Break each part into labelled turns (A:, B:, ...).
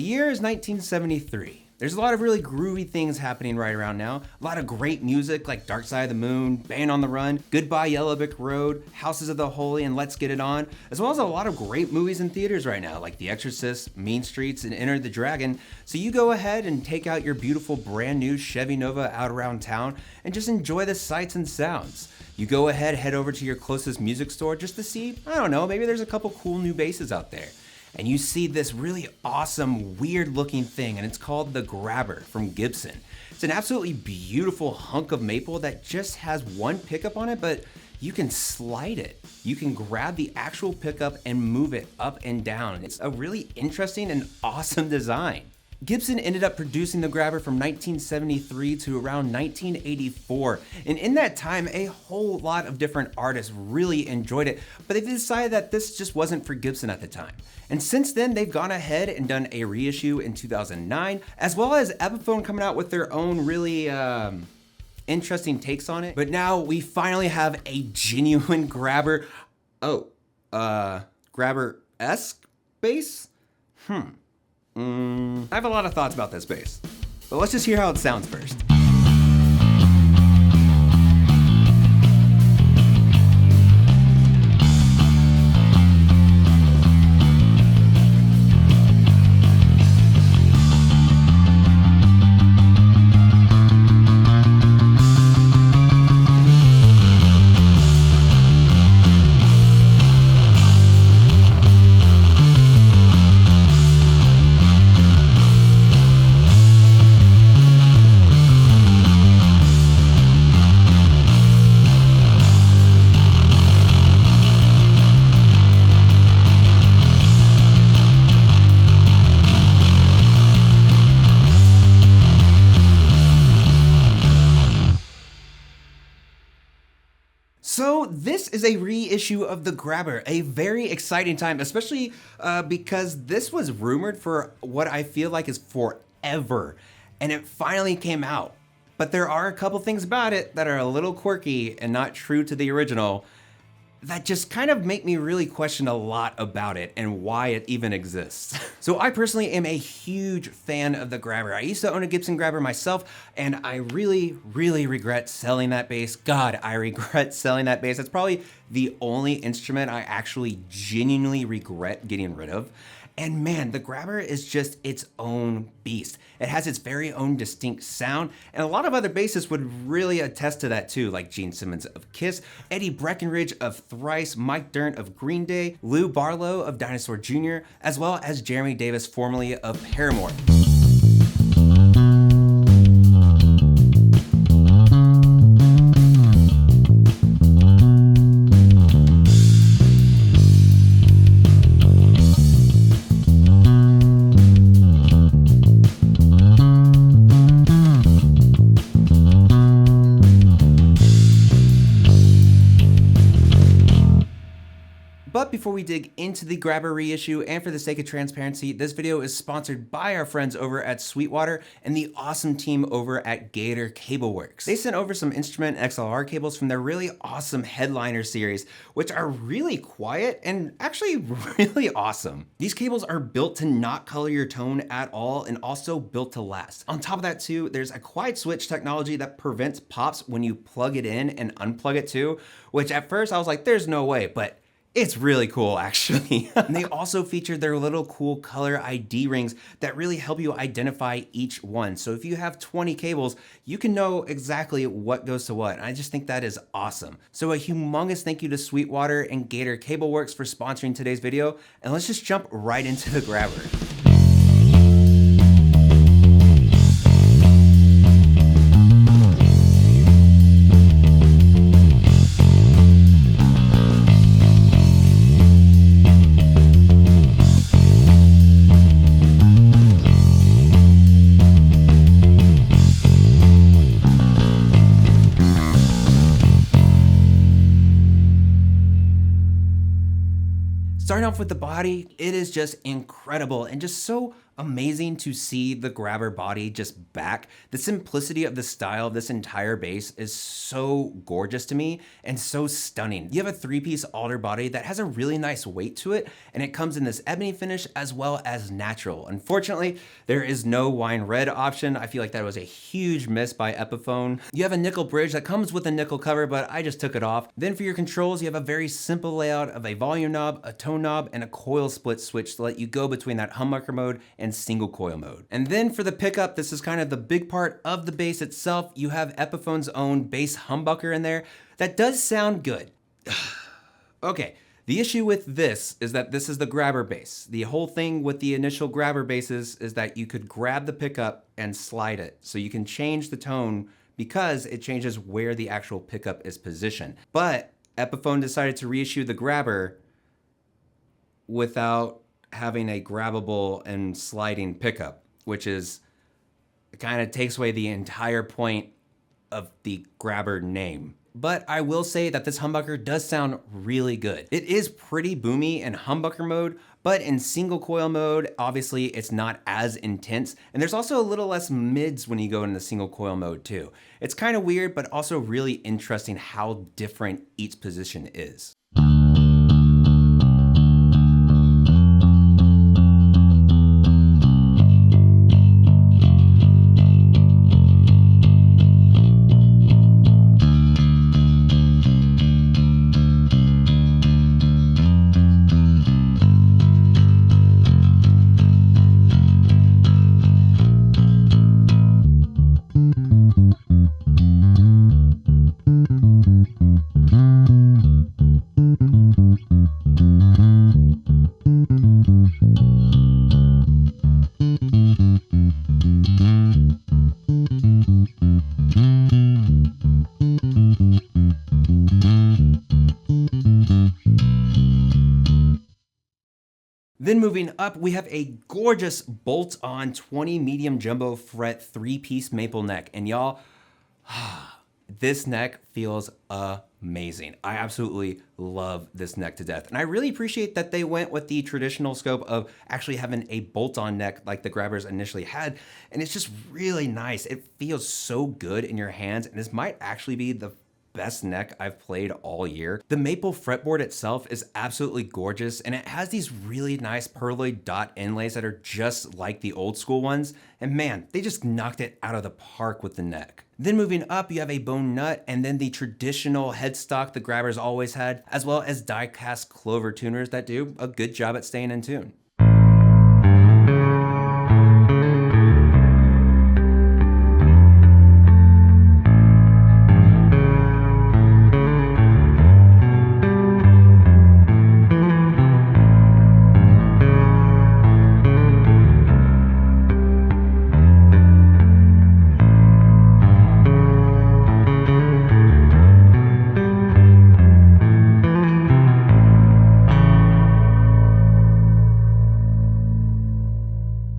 A: The year is 1973. There's a lot of really groovy things happening right around now. A lot of great music like Dark Side of the Moon, Band on the Run, Goodbye Yellow Brick Road, Houses of the Holy, and Let's Get It On, as well as a lot of great movies in theaters right now like The Exorcist, Mean Streets, and Enter the Dragon. So you go ahead and take out your beautiful brand new Chevy Nova out around town and just enjoy the sights and sounds. You go ahead, head over to your closest music store just to see, I don't know, maybe there's a couple cool new basses out there. And you see this really awesome, weird looking thing, and it's called the Grabber from Gibson. It's an absolutely beautiful hunk of maple that just has one pickup on it, but you can slide it. You can grab the actual pickup and move it up and down. It's a really interesting and awesome design. Gibson ended up producing the Grabber from 1973 to around 1984, and in that time a whole lot of different artists really enjoyed it, but they decided that this just wasn't for Gibson at the time. And since then they've gone ahead and done a reissue in 2009, as well as Epiphone coming out with their own really interesting takes on it. But now we finally have a genuine Grabber. Grabber-esque bass? I have a lot of thoughts about this bass, but let's just hear how it sounds first. So this is a reissue of the Grabber, a very exciting time, especially because this was rumored for what I feel like is forever, and it finally came out. But there are a couple things about it that are a little quirky and not true to the original that just kind of make me really question a lot about it and why it even exists. So I personally am a huge fan of the Grabber. I used to own a Gibson Grabber myself, and I really, really regret selling that bass. God, I regret selling that bass. That's probably the only instrument I actually genuinely regret getting rid of. And man, the Grabber is just its own beast. It has its very own distinct sound, and a lot of other bassists would really attest to that too, like Gene Simmons of Kiss, Eddie Breckenridge of Thrice, Mike Dirnt of Green Day, Lou Barlow of Dinosaur Jr., as well as Jeremy Davis, formerly of Paramore. But before we dig into the Grabber reissue, and for the sake of transparency, this video is sponsored by our friends over at Sweetwater and the awesome team over at Gator Cableworks. They sent over some instrument XLR cables from their really awesome Headliner series, which are really quiet and actually really awesome. These cables are built to not color your tone at all and also built to last. On top of that too, there's a quiet switch technology that prevents pops when you plug it in and unplug it too, which at first I was like, there's no way, but it's really cool, actually. And they also feature their little cool color ID rings that really help you identify each one. So if you have 20 cables, you can know exactly what goes to what. And I just think that is awesome. So a humongous thank you to Sweetwater and Gator Cableworks for sponsoring today's video. And let's just jump right into the Grabber. Starting off with the body, it is just incredible and just so amazing to see the grabber body just back. The simplicity of the style of this entire bass is so gorgeous to me and so stunning. You have a 3-piece alder body that has a really nice weight to it, and it comes in this ebony finish as well as natural. Unfortunately, there is no wine red option. I feel like that was a huge miss by Epiphone. You have a nickel bridge that comes with a nickel cover, but I just took it off. Then for your controls, you have a very simple layout of a volume knob, a tone knob, and a coil split switch to let you go between that humbucker mode and single coil mode. And then for the pickup, this is kind of the big part of the bass itself. You have Epiphone's own bass humbucker in there that does sound good. Okay, the issue with this is that this is the grabber bass. The whole thing with the initial grabber basses is that you could grab the pickup and slide it. So you can change the tone because it changes where the actual pickup is positioned. But Epiphone decided to reissue the grabber without having a grabbable and sliding pickup, which is kind of takes away the entire point of the grabber name. But I will say that this humbucker does sound really good. It is pretty boomy in humbucker mode, but in single coil mode, obviously it's not as intense. And there's also a little less mids when you go into single coil mode too. It's kind of weird, but also really interesting how different each position is. Then moving up, we have a gorgeous bolt-on 20 medium jumbo fret 3-piece maple neck. And y'all, this neck feels amazing. I absolutely love this neck to death. And I really appreciate that they went with the traditional scope of actually having a bolt-on neck like the grabbers initially had. And it's just really nice. It feels so good in your hands. And this might actually be the best neck I've played all year. The maple fretboard itself is absolutely gorgeous, and it has these really nice pearloid dot inlays that are just like the old school ones. And man, they just knocked it out of the park with the neck. Then moving up, you have a bone nut and then the traditional headstock the grabbers always had, as well as die-cast clover tuners that do a good job at staying in tune.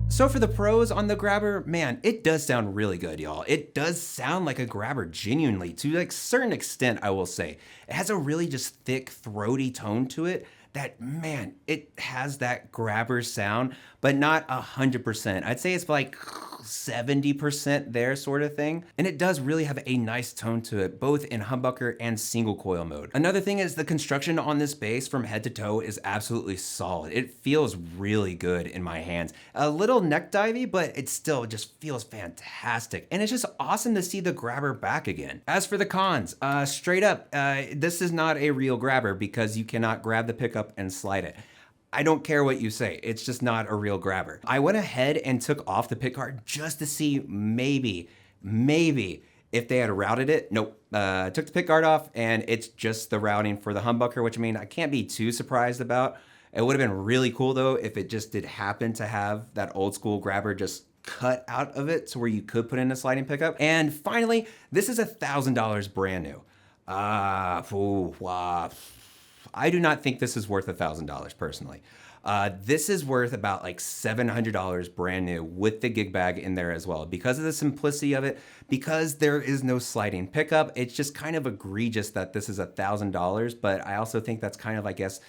A: So for the pros on the grabber, man, it does sound really good, y'all. It does sound like a grabber genuinely, to like a certain extent, I will say. It has a really just thick, throaty tone to it that, man, it has that grabber sound, but not 100%. I'd say it's like 70% there sort of thing. And it does really have a nice tone to it, both in humbucker and single coil mode. Another thing is the construction on this bass from head to toe is absolutely solid. It feels really good in my hands. A little neck divey, but it still just feels fantastic. And it's just awesome to see the grabber back again. As for the cons, straight up, this is not a real grabber because you cannot grab the pickup and slide it. I don't care what you say, it's just not a real grabber. I went ahead and took off the pick guard just to see maybe if they had routed it. Nope, took the pick guard off and it's just the routing for the humbucker, which I mean, I can't be too surprised about. It would have been really cool though if it just did happen to have that old school grabber just cut out of it to where you could put in a sliding pickup. And finally, this is $1,000 brand new. I do not think this is worth $1,000 personally. This is worth about like $700 brand new with the gig bag in there as well. Because of the simplicity of it, because there is no sliding pickup, it's just kind of egregious that this is $1,000, but I also think that's kind of, I guess,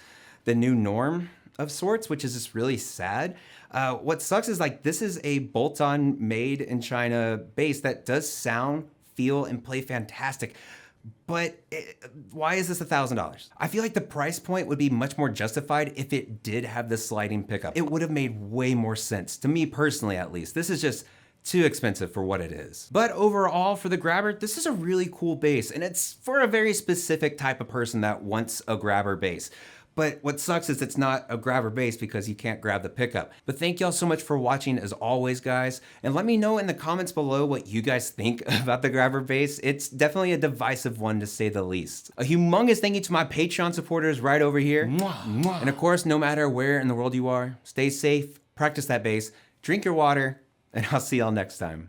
A: the new norm. of sorts, which is just really sad. What sucks is like this is a bolt-on made in China bass that does sound, feel, and play fantastic. But why is this $1,000? I feel like the price point would be much more justified if it did have the sliding pickup. It would have made way more sense, to me personally at least. This is just too expensive for what it is. But overall, for the grabber, this is a really cool bass, and it's for a very specific type of person that wants a grabber bass. But what sucks is it's not a grabber bass because you can't grab the pickup. But thank y'all so much for watching as always, guys. And let me know in the comments below what you guys think about the grabber bass. It's definitely a divisive one to say the least. A humongous thank you to my Patreon supporters right over here. And of course, no matter where in the world you are, stay safe, practice that bass, drink your water, and I'll see y'all next time.